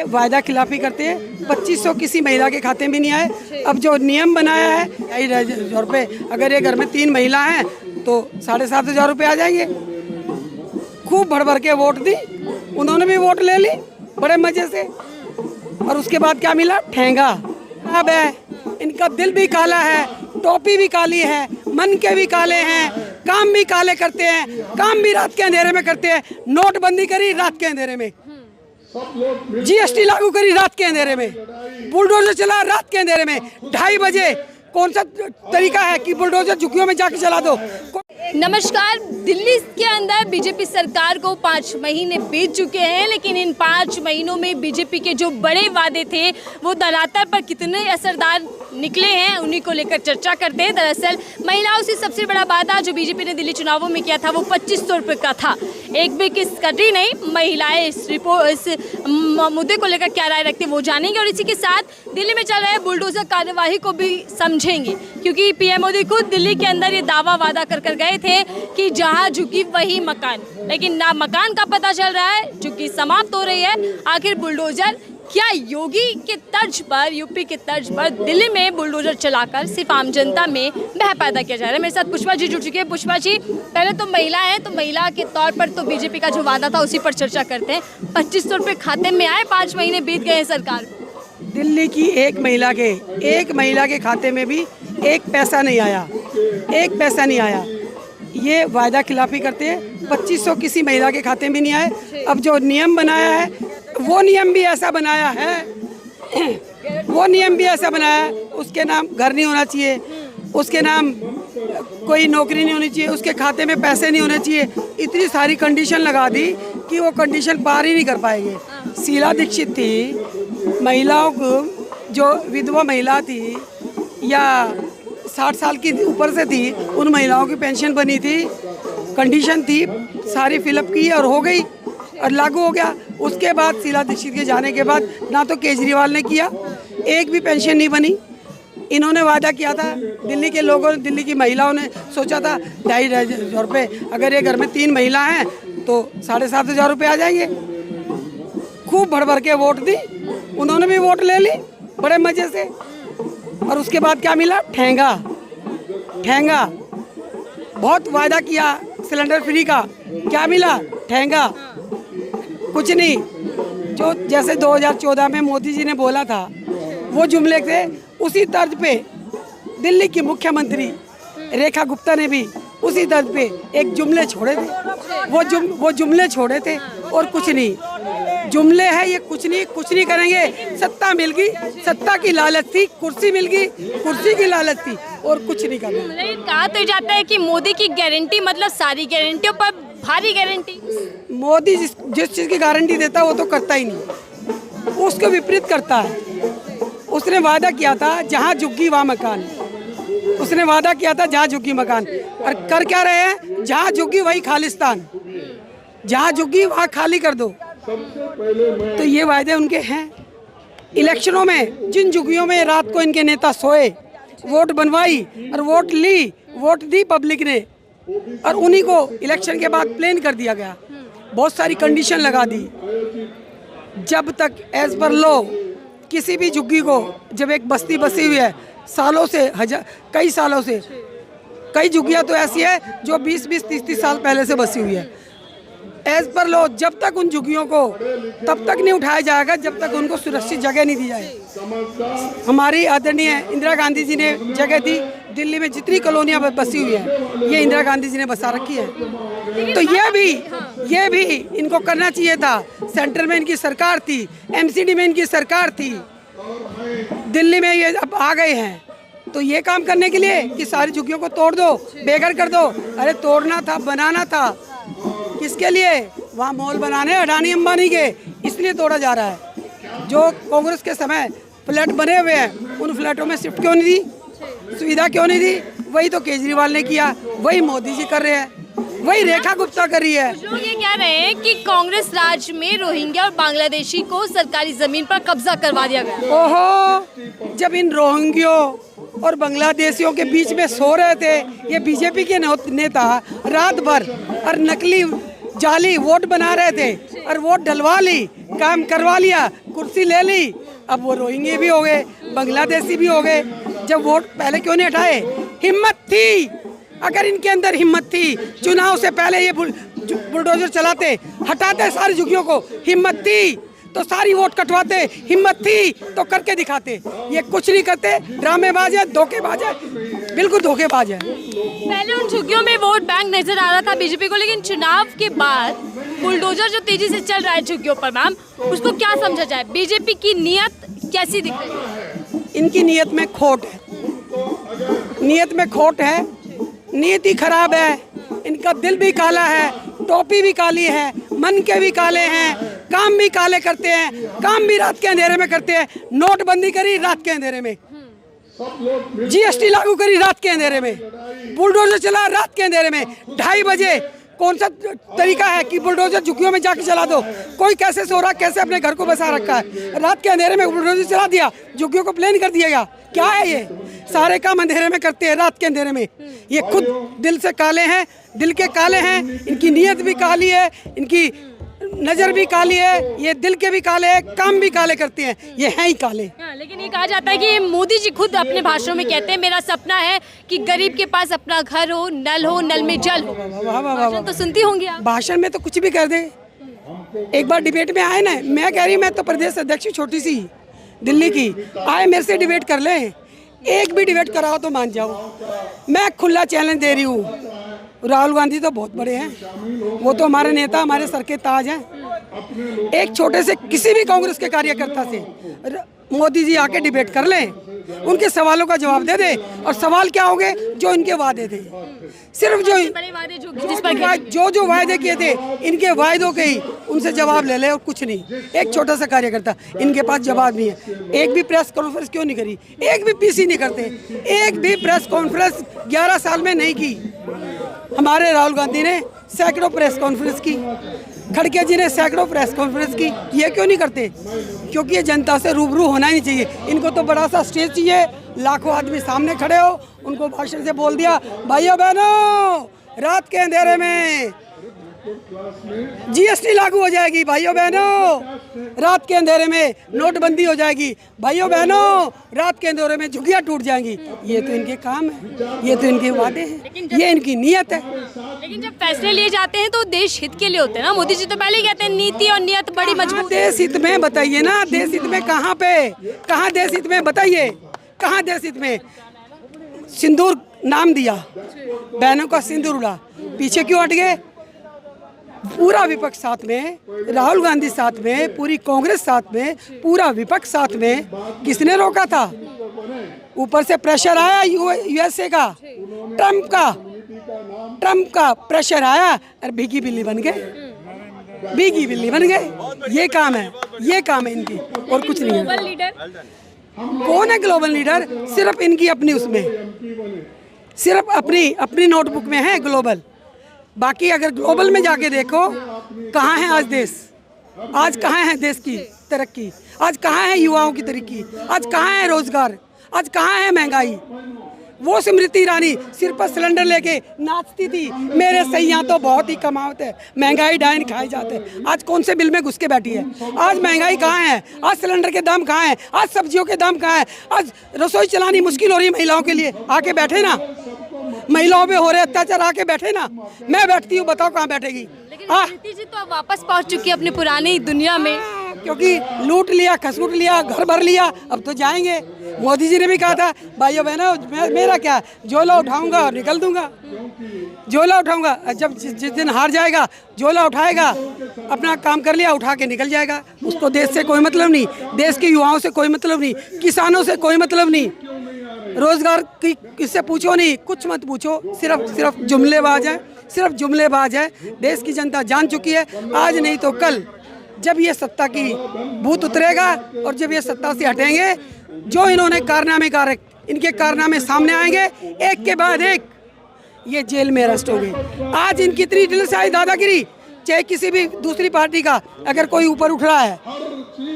वायदा खिलाफी करते हैं। 2500 किसी महिला के खाते में नहीं आए। अब जो नियम बनाया है 2,500 रुपये, अगर ये घर में 3 महिला हैं तो 7,500 रुपये आ जाएंगे। खूब भर भर के वोट दी, उन्होंने भी वोट ले ली बड़े मजे से, और उसके बाद क्या मिला? ठेंगा। अब है इनका दिल भी काला है, टोपी भी काली है, मन के भी काले हैं, काम भी काले करते हैं, काम भी रात के अंधेरे में करते हैं। नोटबंदी करी रात के अंधेरे में, जीएसटी लागू करी रात के अंधेरे में, बुलडोजर चला रात के अंधेरे में। 2:30 बजे कौन सा तरीका है कि बुलडोजर झुग्गियों में जाके चला दो? नमस्कार। दिल्ली के अंदर बीजेपी सरकार को 5 महीने बीत चुके हैं, लेकिन इन 5 महीनों में बीजेपी के जो बड़े वादे थे वो धरातल पर कितने असरदार निकले हैं, उन्हीं को लेकर चर्चा करते हैं। दरअसल महिलाओं से सबसे बड़ा वादा जो बीजेपी ने दिल्ली चुनावों में किया था वो 2500 रुपये का था। एक भी किस कटी नहीं। महिलाएं इस मुद्दे को लेकर क्या राय रखती हैं वो जानेंगे, और इसी के साथ दिल्ली में चल रहे बुलडोजर कार्यवाही को भी समझेंगे, क्योंकि पीएम मोदी खुद दिल्ली के अंदर ये दावा वादा कर गए थे कि जहां झुकी वही मकान, लेकिन ना मकान का पता चल रहा है, झुकी समाप्त हो रही है। आखिर बुलडोजर क्या योगी के तर्ज पर, यूपी के तर्ज पर दिल्ली में बुलडोजर चलाकर सिर्फ आम जनता में भय पैदा किया जा रहा है? मेरे साथ पुष्पा जी जुड़ चुके हैं। पुष्पा जी, पहले तो महिला है, तो महिला के तौर पर तो बीजेपी का जो वादा था उसी पर चर्चा करते हैं। 2500 रुपये खाते में आए, 5 महीने बीत गए हैं सरकार को। दिल्ली की एक महिला के खाते में भी एक पैसा नहीं आया, एक पैसा नहीं आया। ये वायदा खिलाफी करते हैं। 2500 किसी महिला के खाते में नहीं आए। अब जो नियम बनाया है वो नियम भी ऐसा बनाया है उसके नाम घर नहीं होना चाहिए, उसके नाम कोई नौकरी नहीं होनी चाहिए, उसके खाते में पैसे नहीं होने चाहिए। इतनी सारी कंडीशन लगा दी कि वो कंडीशन पार ही नहीं कर पाएंगे। शीला दीक्षित थी, महिलाओं को जो विधवा महिला थी या 60 साल की ऊपर से थी, उन महिलाओं की पेंशन बनी थी, कंडीशन थी, सारी फिलअप की और हो गई और लागू हो गया। उसके बाद शीला दीक्षित के जाने के बाद ना तो केजरीवाल ने किया, एक भी पेंशन नहीं बनी। इन्होंने वादा किया था, दिल्ली के लोगों ने, दिल्ली की महिलाओं ने सोचा था 2,500 रुपये, अगर ये घर में 3 महिला हैं तो 7,500 रुपये आ जाएंगे। खूब भर भर के वोट दी, उन्होंने भी वोट ले ली बड़े मजे से, और उसके बाद क्या मिला? ठेंगा। बहुत वायदा किया सिलेंडर फ्री का, क्या मिला? ठेंगा, कुछ नहीं। जो जैसे 2014 में मोदी जी ने बोला था वो जुमले थे, उसी तर्ज पे दिल्ली की मुख्यमंत्री रेखा गुप्ता ने भी उसी तर्ज पे एक जुमले छोड़े थे। वो जुमले छोड़े थे और कुछ नहीं। जुमले है ये, कुछ नहीं करेंगे। सत्ता मिल गई, सत्ता की लालच थी, कुर्सी मिल गई, कुर्सी की लालच थी, और कुछ नहीं करना। कहा तो जाता है कि मोदी की गारंटी मतलब सारी गारंटियों पर भारी गारंटी। मोदी जिस चीज़ की गारंटी देता है वो तो करता ही नहीं, उसको विपरीत करता है। उसने वादा किया था जहाँ झुग्गी वहाँ मकान, उसने वादा किया था जहाँ झुग्गी मकान, और कर क्या रहे हैं? जहाँ झुग्गी वही खालिस्तान, जहाँ झुग्गी वहाँ खाली कर दो। तो ये वायदे उनके हैं। इलेक्शनों में जिन झुग्गियों में रात को इनके नेता सोए, वोट बनवाई और वोट दी पब्लिक ने, और उन्हीं को इलेक्शन के बाद प्लेन कर दिया गया। बहुत सारी कंडीशन लगा दी। जब तक एज पर लॉ किसी भी झुग्गी को, जब एक बस्ती बसी हुई है सालों से, कई सालों से, कई झुग्गियाँ तो ऐसी है जो 20-20, 30-30 साल पहले से बसी हुई है, एज पर लॉ जब तक उन झुग्गियों को तब तक नहीं उठाया जाएगा जब तक उनको सुरक्षित जगह नहीं दी जाए। हमारी आदरणीय इंदिरा गांधी जी ने जगह दी। दिल्ली में जितनी कॉलोनियाँ बसी हुई हैं ये इंदिरा गांधी जी ने बसा रखी है। तो ये भी इनको करना चाहिए था। सेंटर में इनकी सरकार थी, एमसीडी में इनकी सरकार थी, दिल्ली में ये अब आ गए हैं, तो ये काम करने के लिए कि सारी झुग्गियों को तोड़ दो, बेघर कर दो। अरे तोड़ना था, बनाना था। किसके लिए? वहाँ मॉल बनाने अडानी अंबानी के, इसलिए तोड़ा जा रहा है। जो कांग्रेस के समय फ्लैट बने हुए हैं उन फ्लैटों में शिफ्ट क्यों नहीं दी, सुविधा क्यों नहीं दी? वही तो केजरीवाल ने किया, वही मोदी जी कर रहे हैं, वही रेखा गुप्ता कर रही है। लोग ये कह रहे हैं कि कांग्रेस राज में रोहिंग्या और बांग्लादेशी को सरकारी जमीन पर कब्जा करवा दिया गया। ओहो, जब इन रोहिंग्यों और बांग्लादेशियों के बीच में सो रहे थे ये बीजेपी के नेता रात भर, और नकली जाली वोट बना रहे थे और वोट डलवा ली, काम करवा लिया, कुर्सी ले ली, अब वो रोहिंग्या भी हो गए, बांग्लादेशी भी हो गए। जब वोट पहले क्यों नहीं हटाए? हिम्मत थी, अगर इनके अंदर हिम्मत थी, चुनाव से पहले ये बुलडोजर चलाते, हटाते सारी झुग्गियों को, हिम्मत थी तो सारी वोट कटवाते, हिम्मत थी तो करके दिखाते। ये कुछ नहीं करते, ड्रामेबाज है, धोखेबाज है, बिल्कुल धोखेबाज है। पहले उन झुग्गियों में वोट बैंक नजर आ रहा था बीजेपी को, लेकिन चुनाव के बाद बुलडोजर जो तेजी से चल रहा है झुग्गियों पर, मैम उसको क्या समझा जाए? बीजेपी की नीयत कैसी दिख रही है? इनकी नीयत में खोट है, नीयत में खोट है, नीयत ही खराब है। इनका दिल भी काला है, टोपी भी काली है, मन के भी काले हैं, काम भी काले करते हैं, काम भी रात के अंधेरे में करते हैं। नोटबंदी करी रात के अंधेरे में, जीएसटी लागू करी रात के अंधेरे में, बुलडोजर चला रात के अंधेरे में। 2:30 बजे कौन सा तरीका है कि बुलडोजर झुग्गियों में जाके चला दो? कोई कैसे सो रहा, कैसे अपने घर को बसा रखा है, रात के अंधेरे में बुलडोजर चला दिया, झुग्गियों को प्लेन कर दिएगा। क्या है ये? सारे काम अंधेरे में करते हैं, रात के अंधेरे में। ये खुद दिल से काले हैं, दिल के काले हैं, इनकी नीयत भी काली है, इनकी नज़र भी काली है, ये दिल के भी काले हैं, काम भी काले करते हैं, ये हैं ही काले। लेकिन ये कहा जाता है कि मोदी जी खुद अपने भाषणों में कहते हैं मेरा सपना है कि गरीब के पास अपना घर हो, नल में जल हो। भाषण तो सुनती होंगी आप? भाषण में तो कुछ भी कर दे। एक बार डिबेट में आए ना, मैं कह रही मैं तो प्रदेश अध्यक्ष छोटी सी दिल्ली की, आए मेरे से डिबेट कर लें, एक भी डिबेट कराओ तो मान जाओ। मैं खुला चैलेंज दे रही हूँ। राहुल गांधी तो बहुत बड़े हैं, वो तो हमारे नेता, हमारे सर के ताज हैं। एक छोटे से किसी भी कांग्रेस के कार्यकर्ता से मोदी जी आके डिबेट कर लें, उनके सवालों का जवाब दे दे। और सवाल क्या होंगे? जो इनके वादे थे, सिर्फ जो जो वायदे किए थे, इनके वायदों के ही उनसे जवाब ले ले और कुछ नहीं। एक छोटा सा कार्यकर्ता, इनके पास जवाब नहीं है। एक भी प्रेस कॉन्फ्रेंस क्यों नहीं करी? एक भी पीसी नहीं करते, एक भी प्रेस कॉन्फ्रेंस 11 साल में नहीं की। हमारे राहुल गांधी ने सैकड़ों प्रेस कॉन्फ्रेंस की, खड़गे जी ने सैकड़ों प्रेस कॉन्फ्रेंस की। ये क्यों नहीं करते? क्योंकि ये जनता से रूबरू होना ही नहीं चाहिए। इनको तो बड़ा सा स्टेज चाहिए, लाखों आदमी सामने खड़े हो, उनको भाषण से बोल दिया, भाइयों बहनों रात के अंधेरे में जीएसटी लागू हो जाएगी, भाइयों बहनों रात के अंधेरे में नोटबंदी हो जाएगी, भाइयों बहनों रात के अंधेरे में झुग्गियां टूट जाएंगी। ये तो इनके काम है, ये तो इनके वादे हैं, ये इनकी नीयत है। लेकिन जब फैसले लिए जाते हैं तो देश हित के लिए होते हैं ना। मोदी जी तो पहले ही कहते हैं नीति और नियत बड़ी मजबूत। देश हित में बताइए ना, देश हित में कहाँ पे, कहाँ देश हित में बताइए, कहाँ देश हित में? सिंदूर नाम दिया, बहनों का सिंदूर उड़ा, पीछे क्यों हट गए? पूरा विपक्ष साथ में, राहुल गांधी साथ में, पूरी कांग्रेस साथ में, पूरा विपक्ष साथ में, किसने रोका था? ऊपर से प्रेशर आया यूएसए का, ट्रम्प का प्रेशर आया और भीगी बिल्ली बन गए, भीगी बिल्ली बन गए। ये काम है, ये काम है इनकी, और कुछ नहीं है। कौन है ग्लोबल लीडर? सिर्फ इनकी अपनी उसमें, सिर्फ अपनी नोटबुक में है ग्लोबल। बाकी अगर ग्लोबल में जाके देखो, कहाँ है आज देश? आज कहाँ है देश की तरक्की? आज कहाँ है युवाओं की तरक्की? आज कहाँ है रोजगार? आज कहाँ है महंगाई? वो स्मृति ईरानी सिर पर सिलेंडर लेके नाचती थी, मेरे सैया तो बहुत ही कमाते, महंगाई डायन खाए जाते। आज कौन से बिल में घुस के बैठी है? आज महंगाई कहाँ है? आज सिलेंडर के दाम कहाँ है? आज सब्जियों के दाम कहाँ है? आज रसोई चलानी मुश्किल हो रही है महिलाओं के लिए। आके बैठे ना, महिलाओं पे हो रहे अत्याचार, आके बैठे ना। मैं बैठती हूँ, बताओ कहाँ बैठेगी? नीति जी तो अब वापस पहुँच चुकी है अपनी पुरानी दुनिया में, क्योंकि लूट लिया, खसूट लिया, घर भर लिया, अब तो जाएंगे। मोदी जी ने भी कहा था, भाइयों बहनों मेरा क्या, झोला उठाऊंगा और निकल दूंगा, झोला उठाऊंगा। जब जिस दिन हार जाएगा, झोला उठाएगा, अपना काम कर लिया, उठा के निकल जाएगा। उसको देश से कोई मतलब नहीं, देश के युवाओं से कोई मतलब नहीं, किसानों से कोई मतलब नहीं, रोजगार की किससे पूछो नहीं, कुछ मत पूछो। सिर्फ जुमलेबाज है, सिर्फ जुमलेबाज है। देश की जनता जान चुकी है, आज नहीं तो कल जब ये सत्ता की भूत उतरेगा और जब ये सत्ता से हटेंगे, जो इन्होंने कारनामे इनके कारनामे सामने आएंगे, एक के बाद एक ये जेल में अरेस्ट होंगे। आज इनकी इतनी दिल से आई दादागिरी, चाहे किसी भी दूसरी पार्टी का अगर कोई ऊपर उठ रहा है,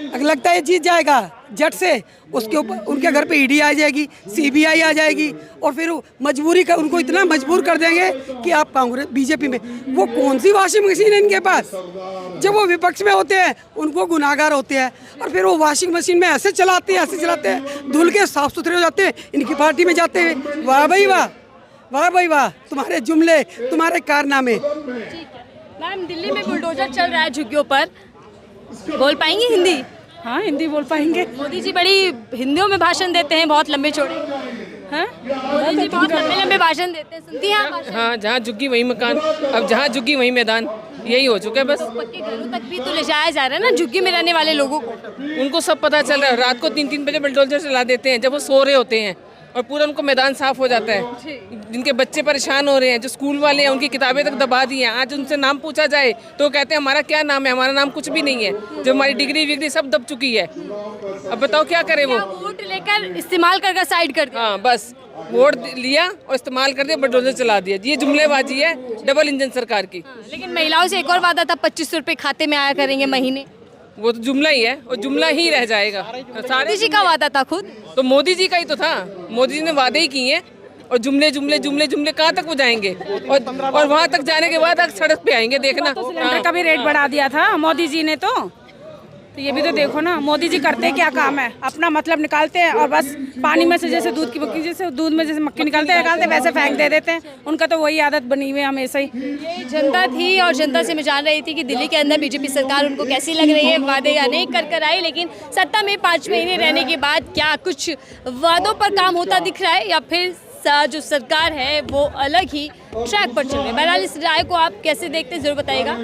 अगर लगता है जीत जाएगा जट से, उसके ऊपर उनके घर पे ईडी आ जाएगी, सीबीआई आ जाएगी, और फिर मजबूरी कर उनको इतना मजबूर कर देंगे कि आप कांग्रेस बीजेपी में। वो कौन सी वॉशिंग मशीन है इनके पास? जब वो विपक्ष में होते हैं उनको गुनाहगार होते हैं, और फिर वो वॉशिंग मशीन में ऐसे चलाते हैं, धुल के साफ सुथरे हो जाते हैं, इनकी पार्टी में जाते हैं। वाह भाई वाह, वाह भाई वाह, तुम्हारे जुमले, तुम्हारे कारनामे। मैम, दिल्ली में बुलडोजर चल रहा है झुग्गियों पर, बोल पाएंगी हिंदी? हाँ, हिंदी बोल पाएंगे। मोदी जी बड़ी हिंदियों में भाषण देते हैं, बहुत लंबे चौड़े। हाँ, मोदी जी बहुत लंबे लंबे भाषण देते हैं, सुनती हैं आप भाषण? हाँ, जहाँ झुग्गी वहीं मकान, अब जहाँ झुग्गी वहीं मैदान, यही हो चुका है बस। पक्के घरों तक भी तो ले जाया जा रहा है ना झुग्गी में रहने वाले लोगों को। उनको सब पता चल रहा है, रात को 3-3 बजे बुलडोजर चला देते हैं जब वो सो रहे होते हैं, और पूरा उनको मैदान साफ हो जाता है। जिनके बच्चे परेशान हो रहे हैं, जो स्कूल वाले हैं, उनकी किताबें तक दबा दी हैं। आज उनसे नाम पूछा जाए तो कहते हैं हमारा क्या नाम है, हमारा नाम कुछ भी नहीं है, जब हमारी डिग्री विग्री सब दब चुकी है। अब बताओ क्या करे वो? वोट लेकर इस्तेमाल कर साइड कर दिया। हाँ, बस वोट लिया और इस्तेमाल कर दिया, बुलडोजर चला दिया। ये जुमलेबाजी है डबल इंजन सरकार की। लेकिन महिलाओं से एक और वादा था, 2500 रुपए खाते में आया करेंगे महीने। वो तो जुमला ही है, और जुमला ही रह जाएगा। मोदी जी का वादा था खुद। तो मोदी जी का ही तो था, मोदी जी ने वादे ही किए हैं, और जुमले जुमले जुमले जुमले कहाँ तक वो जाएंगे? और वहाँ तक जाने के बाद सड़क पे आएंगे, देखना। सिलेंडर का भी रेट बढ़ा दिया था मोदी जी ने, तो ये भी तो देखो ना, मोदी जी करते क्या काम है? अपना मतलब निकालते हैं और बस पानी में से जैसे दूध की मक्खी, जैसे दूध में जैसे मक्खी निकालते वैसे फेंक दे देते हैं। उनका तो वही आदत बनी हुई है हमेशा ही। ये जनता थी, और जनता से मैं जान रही थी कि दिल्ली के अंदर बीजेपी सरकार उनको कैसी लग रही है। वादे अनेक कर आई, लेकिन सत्ता में 5 महीने रहने के बाद क्या कुछ वादों पर काम होता दिख रहा है, या फिर जो सरकार है वो अलग ही ट्रैक पर चल रही है? बहरहाल इस राय को आप कैसे देखते हैं, जरूर बताइएगा।